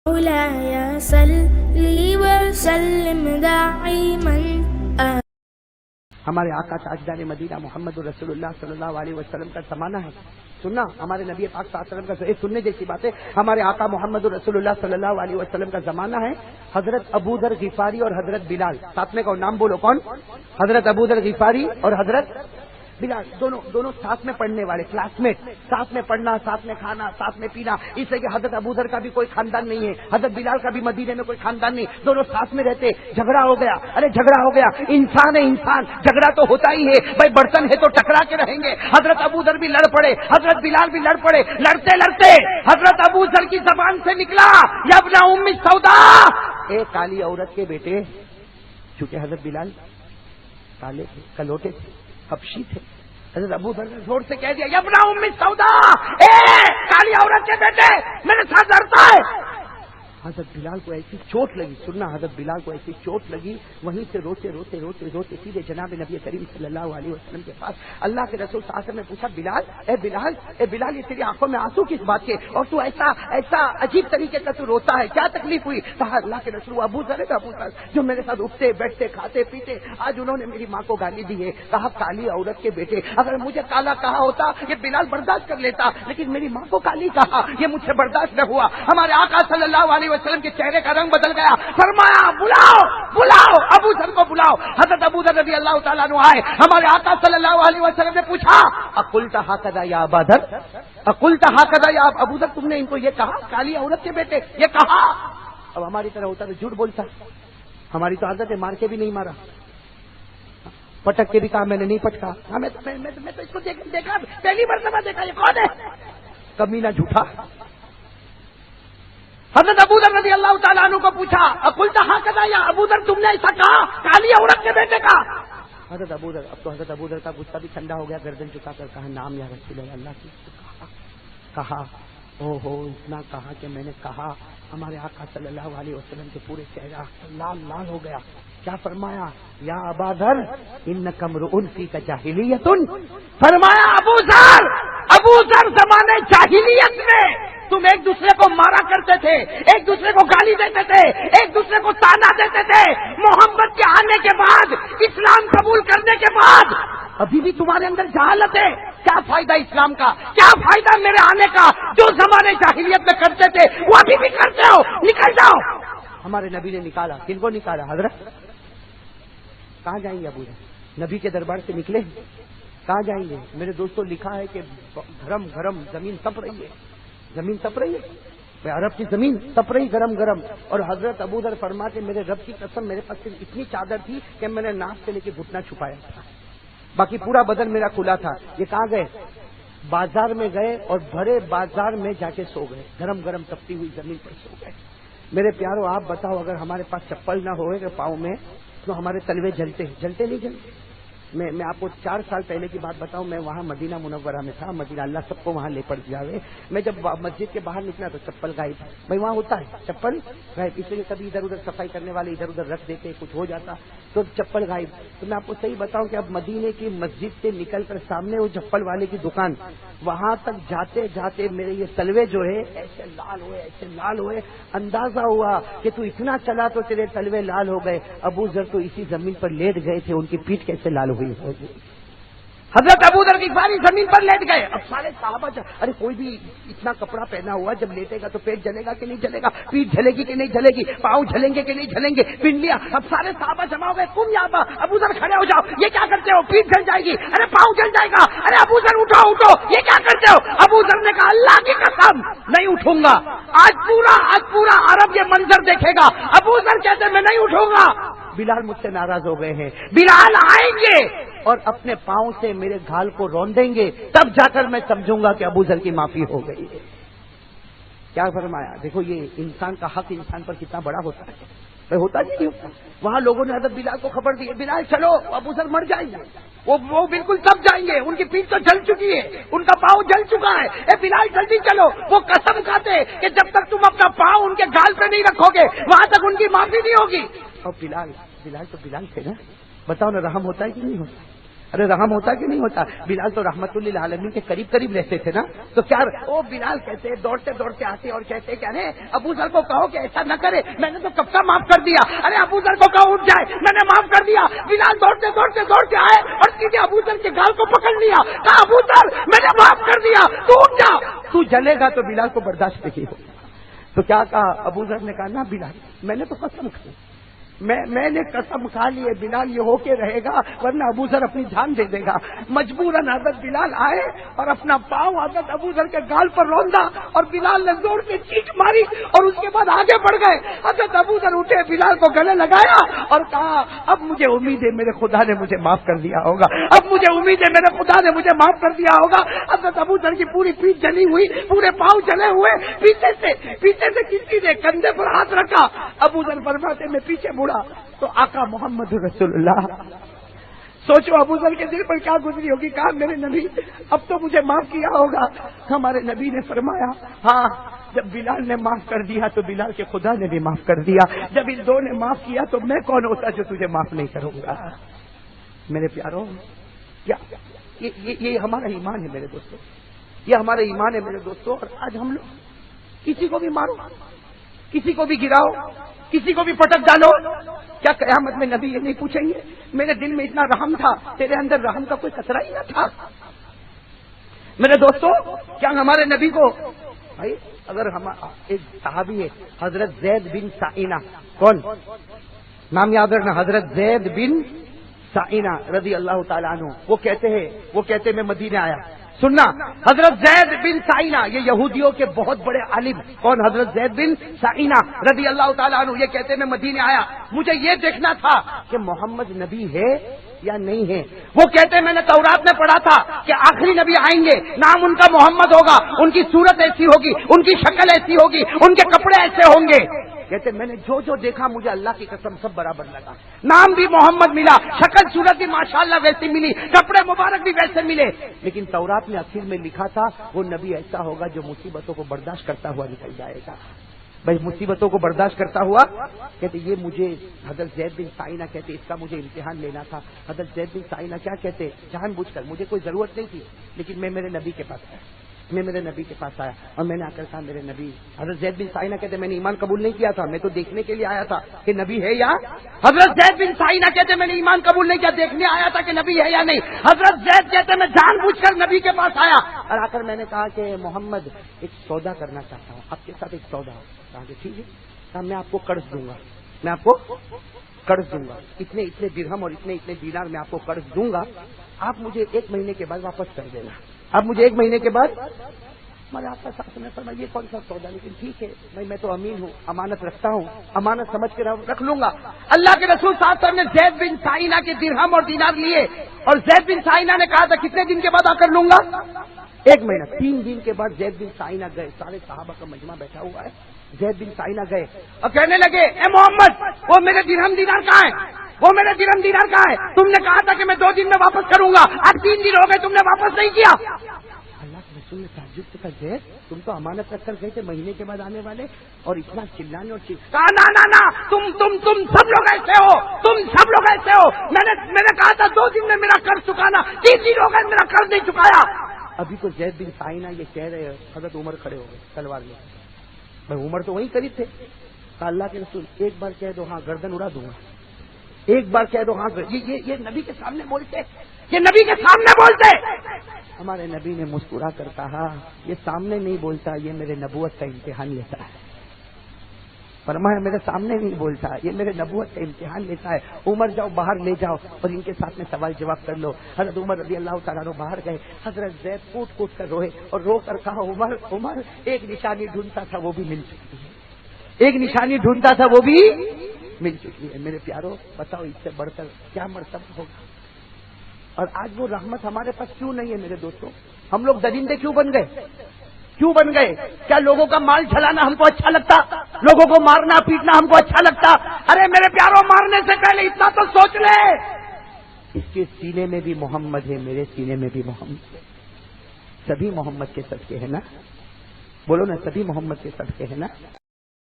مولاي صل وسلم دائما. ہمارے آقا تاجدار مدینہ محمد رسول اللہ صلی اللہ علیہ وسلم کا زمانہ ہے. سننا ہمارے نبی پاک صلی اللہ علیہ وسلم کا سننے جیسی بات ہے. ہمارے آقا محمد رسول اللہ صلی اللہ علیہ وسلم کا زمانہ ہے. حضرت ابو ذر غفاری اور حضرت بلال, ساتھ میں کون نام بولو کون؟ حضرت ابو ذر غفاری اور حضرت بلال, دونوں ساتھ میں پڑھنے والے, کلاس میٹ, ساتھ میں پڑھنا, ساتھ میں کھانا, ساتھ میں پینا. اس لیے کہ حضرت ابو ذر کا بھی کوئی خاندان نہیں ہے, حضرت بلال کا بھی مدینے میں کوئی خاندان نہیں, دونوں ساتھ میں رہتے. جھگڑا ہو گیا, ارے جھگڑا ہو گیا, انسان ہے انسان, جھگڑا تو ہوتا ہی ہے بھائی, برتن ہے تو ٹکرا کے رہیں گے. حضرت ابو ذر بھی لڑ پڑے, حضرت بلال بھی لڑ پڑے. لڑتے لڑتے حضرت ابو ذر کی زبان سے نکلا, یا ابن ام سودا, ایک کالی عورت کے بیٹے. چونکہ حضرت بلال کالے تھے, کلوٹے تھے, حبشی تھے. حضرت ابو ذر نے زور سے کہہ دیا, یا ابن ام سودا, کالی عورت کے بیٹے میرے ساتھ لڑتا ہے. حضرت بلال کو ایسی چوٹ لگی, سننا, حضرت بلال کو ایسی چوٹ لگی, وہیں سے روتے روتے روتے روتے سیدھے جناب نبی کریم صلی اللہ علیہ وسلم کے پاس. اللہ کے رسول صلی اللہ علیہ وسلم نے پوچھا, بلال, اے بلال, یہ تیری آنکھوں میں آنسو کس بات کے, اور تو ایسا عجیب طریقے کا تو روتا ہے, کیا تکلیف ہوئی؟ کہا اللہ کے رسول, ابو ذر ہے, ابو ذر جو میرے ساتھ اٹھتے بیٹھتے کھاتے پیتے, آج انہوں نے میری ماں کو گالی دی ہے. کہا کالی عورت کے بیٹے, اگر مجھے کالا کہا ہوتا یہ بلال برداشت کر لیتا, لیکن میری ماں کو کالی کہا, یہ مجھ سے برداشت نہ ہوا. ہمارے آقا صلی اللہ علیہ وسلم کے چہرے کا رنگ بدل گیا. فرمایا, بلاؤ ابو ذر کو بلاؤ. حضرت ابو ذر رضی اللہ تعالیٰ عنہ آئے. ہمارے آقا صلی اللہ علیہ وسلم نے پوچھا, اقلت ہکذا یا ابا ذر, اقلت ہکذا یا ابو ذر, تم نے ان کو یہ کہا کالی عورت کے بیٹے, یہ کہا؟ اب ہماری طرح ہوتا تو جھوٹ بولتا, ہماری تو عادت ہے مار کے بھی نہیں مارا, پٹک کے بھی کہا میں نے نہیں پٹکا. میں تو اس کو دیکھا, پہلی مرتبہ دیکھا, یہ کون ہے؟ کمینہ جھوٹا. حضرت ابو ذر رضی اللہ تعالیٰ عنہ کو پوچھا, اقلت ہکذا یا ابو ذر, تم نے ایسا کہا کالی عورت کے بیٹے کا؟ حضرت ابو ذر, اب تو حضرت ابو ذر کا غصہ بھی ٹھنڈا ہو گیا, گردن چکا کر کہا, نام یا رسول اللہ کی کہا. او ہو, اتنا کہا کہ میں نے کہا. ہمارے آقا صلی اللہ علیہ وسلم کے پورے چہرہ لال لال ہو گیا. کیا فرمایا؟ یا ابا ذر انک امرؤ فیک جاہلیۃ. فرمایا, ابو ذر زمانے جاہلیت میں تم ایک دوسرے کو مارا کرتے تھے, ایک دوسرے کو گالی دیتے تھے, ایک دوسرے کو تانا دیتے تھے. محمد کے آنے کے بعد, اسلام قبول کرنے کے بعد ابھی بھی تمہارے اندر جہالت ہے. کیا فائدہ اسلام کا, کیا فائدہ میرے آنے کا؟ جو زمانے جاہلیت میں کرتے تھے وہ ابھی بھی کرتے ہو, نکل جاؤ. ہمارے نبی نے نکالا. کن کو نکالا؟ حضرت. کہاں جائیں گے ابو ذر؟ نبی کے دربار سے نکلے, کہاں جائیں گے؟ میرے دوستوں, لکھا ہے کہ گرم گرم زمین تپ رہی ہے, زمین تپ رہی ہے, عرب کی زمین تپ رہی گرم گرم. اور حضرت ابو ذر فرماتے, میرے رب کی قسم میرے پاس صرف اتنی چادر تھی کہ میں نے ناک سے لے کے گھٹنا چھپایا تھا, باقی پورا بدن میرا کھلا تھا. یہ کہاں گئے؟ بازار میں گئے, اور بھرے بازار میں جا کے سو گئے, گرم گرم تپتی ہوئی زمین پر سو گئے. میرے پیارو, آپ بتاؤ, اگر ہمارے پاس چپل نہ ہوئے کہ پاؤں میں, تو ہمارے تلوے جلتے نہیں جلتے؟ میں آپ کو 4 سال پہلے کی بات بتاؤں, میں وہاں مدینہ منورہ میں تھا. مدینہ اللہ سب کو وہاں لے پڑ جاوے. میں جب مسجد کے باہر نکلا تو چپل غائب. بھائی وہاں ہوتا ہے چپل غائب, اس لیے کبھی ادھر ادھر صفائی کرنے والے ادھر ادھر رکھ دیتے, کچھ ہو جاتا تو چپل غائب. تو میں آپ کو صحیح بتاؤں کہ اب مدینے کی مسجد سے نکل کر سامنے وہ چپل والے کی دکان, وہاں تک جاتے جاتے میرے یہ تلوے جو ہے ایسے لال ہوئے. اندازہ ہوا کہ تو اتنا چلا تو تیرے تلوے لال ہو گئے. ابو ذر تو اسی زمین پر لیٹ گئے تھے, ان کی پیٹھ کیسے لال ہوئی ہوگی؟ حضرت ابو ذر غفاری زمین پر لیٹ گئے. اب سارے صحابہ, ارے کوئی بھی اتنا کپڑا پہنا ہوا, جب لیٹے گا تو پیٹ جلے گا کہ نہیں جلے گا, پیٹھ جلے گی کہ نہیں جلے گی, پاؤں جلیں گے کہ نہیں جلیں گے, پنڈلیاں. اب سارے صحابہ جمع ہو گئے, تم یہاں پر ابو ذر کھڑے ہو جاؤ, یہ کیا کرتے ہو؟ پیٹھ جل جائے گی, ارے پاؤں جل جائے گا, ارے ابو ذر اٹھو, یہ کیا کرتے ہو؟ ابو ذر نے کہا, اللہ کی قسم نہیں اٹھوں گا. آج پورا عرب یہ منظر دیکھے گا. ابو ذر کہتے میں نہیں اٹھوں گا. بلال مجھ سے ناراض ہو گئے ہیں. بلال آئیں گے اور اپنے پاؤں سے میرے گھال کو روندیں گے, تب جا کر میں سمجھوں گا کہ ابو ذر کی معافی ہو گئی ہے. کیا فرمایا؟ دیکھو یہ انسان کا حق انسان پر کتنا بڑا ہوتا ہے, ہوتا نہیں ہوتا. وہاں لوگوں نے حضرت بلال کو خبر دی, بلال چلو, ابو ذر مر جائیں گے, وہ بالکل تب جائیں گے, ان کی پیٹھ تو جل چکی ہے, ان کا پاؤں جل چکا ہے. اے بلال جلدی چلو. وہ قسم کھاتے کہ جب تک تم اپنا پاؤں ان کے گال پہ نہیں رکھو گے وہاں تک ان کی معافی نہیں ہوگی. اور بلال تو بلال تھے نا, بتاؤ نا, رحم ہوتا ہے کہ نہیں ہوتا؟ ارے رحم ہوتا کہ نہیں ہوتا؟ بلال تو رحمت للعالمین کے قریب قریب رہتے تھے نا، تو کیا وہ بلال کہتے دوڑتے دوڑتے آتے اور کہتے کہ ارے ابو ذر کو کہو کہ ایسا نہ کرے، میں نے تو کب کا معاف کر دیا، ارے ابو ذر کو کہو اٹھ جائے، میں نے معاف کر دیا۔ بلال دوڑتے دوڑتے دوڑتے آئے اور سیدھے ابو ذر کے گال کو پکڑ لیا، کہا ابو ذر میں نے معاف کر دیا، تو اٹھ جا، تو جلے گا تو بلال کو برداشت نہیں ہو۔ تو کیا کہا ابو ذر نے کہا نا بلال میں نے تو قسم کھائی، میں نے قسم کھا لی ہے بلال یہ ہو کے رہے گا ورنہ ابو ذر اپنی جان دے دے گا۔ مجبوراً حضرت بلال آئے اور اپنا پاؤں حضرت ابو ذر کے گال پر روندا اور بلال نے زور سے چیخ ماری اور اس کے بعد آگے بڑھ گئے۔ حضرت ابو ذر اٹھے، بلال کو گلے لگایا اور کہا اب مجھے امید ہے میرے خدا نے مجھے معاف کر دیا ہوگا، اب مجھے امید ہے میرے خدا نے مجھے معاف کر دیا ہوگا۔ حضرت ابو ذر کی پوری پیٹھ جلی ہوئی، پورے پاؤں جلے ہوئے، پیچھے سے کسی نے کندھے پر ہاتھ رکھا۔ ابو ذر فرماتے میں پیچھے مڑا تو آقا محمد رسول اللہ، سوچو ابو ذر کے دل پر کیا گزری ہوگی، کہا میرے نبی اب تو مجھے معاف کیا ہوگا۔ ہمارے نبی نے فرمایا ہاں جب بلال نے معاف کر دیا تو بلال کے خدا نے بھی معاف کر دیا، جب ان دو نے معاف کیا تو میں کون ہوتا جو تجھے معاف نہیں کروں گا۔ میرے پیاروں کیا یہ ہمارا ایمان ہے میرے دوستوں، یہ ہمارا ایمان ہے میرے دوستوں۔ اور آج ہم لوگ کسی کو بھی مارو، کسی کو بھی گراؤ، کسی کو بھی پٹک ڈالو، کیا قیامت میں نبی یہ نہیں پوچھیں گے میرے دل میں اتنا رحم تھا، تیرے اندر رحم کا کوئی قطرہ ہی نہ تھا؟ میرے دوستوں کیا ہمارے نبی کو بھائی اگر ہم ایک صحابی ہے حضرت زید بن سائنہ، کون نام یاد رکھنا، حضرت زید بن سائنہ رضی اللہ تعالیٰ عنہ، وہ کہتے میں مدینے آیا، سننا حضرت زید بن سائنہ یہ یہودیوں کے بہت بڑے عالم، کون حضرت زید بن سائنہ رضی اللہ تعالیٰ عنہ، یہ کہتے میں مدینے آیا، مجھے یہ دیکھنا تھا کہ محمد نبی ہے یا نہیں ہے۔ وہ کہتے میں نے تورات میں پڑھا تھا کہ آخری نبی آئیں گے، نام ان کا محمد ہوگا، ان کی صورت ایسی ہوگی، ان کی شکل ایسی ہوگی، ان کے کپڑے ایسے ہوں گے۔ کہتے میں نے جو دیکھا مجھے اللہ کی قسم سب برابر لگا، نام بھی محمد ملا، شکل صورت بھی ماشاءاللہ ویسی ملی، کپڑے مبارک بھی ویسے ملے، لیکن تورات میں اخیر میں لکھا تھا وہ نبی ایسا ہوگا جو مصیبتوں کو برداشت کرتا ہوا نکل جائے گا۔ بھائی مصیبتوں کو برداشت کرتا ہوا، کہتے یہ مجھے حضرت زید بن سائنہ کہتے اس کا مجھے امتحان لینا تھا۔ حضرت زید بن سائنہ کیا کہتے، جان بوجھ کر، مجھے کوئی ضرورت نہیں تھی لیکن میں میرے نبی کے پاس آیا، میں میرے نبی کے پاس آیا اور میں نے آ کر کہا میرے نبی، حضرت زید بن سائنہ کہتے میں نے ایمان قبول نہیں کیا تھا، میں تو دیکھنے کے لیے آیا تھا کہ نبی ہے یا۔ حضرت زید بن سائنہ کہتے میں نے ایمان قبول نہیں کیا، دیکھنے آیا تھا کہ نبی ہے یا نہیں۔ حضرت زید کہتے میں جان بوجھ کر نبی کے پاس آیا اور آ کر میں نے کہا کہ محمد ایک سودا کرنا چاہتا ہوں، آپ کے ساتھ ایک سودا ہو۔ کہا کہ ٹھیک ہے، کہا میں آپ کو قرض دوں گا، میں آپ کو قرض دوں گا، اتنے درہم اور اتنے دینار میں آپ کو قرض دوں گا، آپ مجھے 1 مہینے کے بعد واپس کر دینا، آپ مجھے 1 مہینے کے بعد۔ ہمارے آپ کا ساتھ میں فرمایا یہ کون سا سودا، لیکن ٹھیک ہے بھائی میں تو امین ہوں، امانت رکھتا ہوں، امانت سمجھ کے رکھ لوں گا۔ اللہ کے رسول صلی اللہ علیہ وسلم نے زید بن سائنہ کے درہم اور دینار لیے اور زید بن سائنہ نے کہا تھا کتنے دن کے بعد آ کر لوں گا، 1 مہینہ۔ 3 دن کے بعد زید بن سائنہ گئے، سارے صحابہ کا مجمع بیٹھا ہوا ہے، زید بن سائنہ گئے اور کہنے لگے اے محمد وہ میرے درہم دینار کہاں ہے، وہ میرے درہم دینار کہاں ہے، تم نے کہا تھا کہ میں 2 دن میں واپس کروں گا، اب 3 دن ہو گئے تم نے واپس نہیں کیا۔ اللہ کے رسول نے تعجب سے کہا زید تم تو امانت رکھ کر گئے تھے مہینے کے بعد آنے والے اور اتنا چلانے اور کہا نا تم سب لوگ ایسے ہو، تم سب لوگ ایسے ہو، میں نے کہا تھا 2 دن میں میرا قرض چکانا، 3 دن ہو گئے میرا قرض نہیں چکایا۔ ابھی تو زید بن سائنہ یہ کہہ رہے حضرت عمر کھڑے ہو گئے تلوار لے، بھائی عمر تو وہیں قریب تھے۔ کہا اللہ کے رسول ایک بار کہہ دو ہاں گردن اڑا دوں گا، ایک بار کہہ دو ہاں، یہ نبی کے سامنے بولتے، یہ نبی کے سامنے بولتے۔ ہمارے نبی نے مسکرا کر کہا یہ سامنے نہیں بولتا، یہ میرے نبوت کا امتحان لیتا ہے۔ فرمایا میرے سامنے نہیں بولتا، یہ میرے نبوت کا امتحان لیتا ہے۔ عمر جاؤ باہر لے جاؤ اور ان کے ساتھ میں سوال جواب کر لو۔ حضرت عمر رضی اللہ تعالیٰ عنہ باہر گئے، حضرت زید کوٹ کر روئے اور رو کر کہا عمر ایک نشانی ڈھونڈتا تھا وہ بھی مل چکی ہے، ایک نشانی ڈھونڈتا تھا وہ بھی مل چکی ہے۔ میرے پیاروں بتاؤ اس سے بڑھ کر کیا مرتبہ ہوگا؟ اور آج وہ رحمت ہمارے پاس کیوں نہیں ہے میرے دوستوں؟ ہم لوگ درندے کیوں بن گئے؟ کیا لوگوں کا مال جھلانا ہم کو اچھا لگتا؟ لوگوں کو مارنا پیٹنا ہم کو اچھا لگتا؟ ارے میرے پیاروں مارنے سے پہلے اتنا تو سوچ لے اس کے سینے میں بھی محمد ہے، میرے سینے میں بھی محمد ہے، سبھی محمد کے صدقے ہیں نا، بولو نا سبھی محمد کے صدقے ہیں نا۔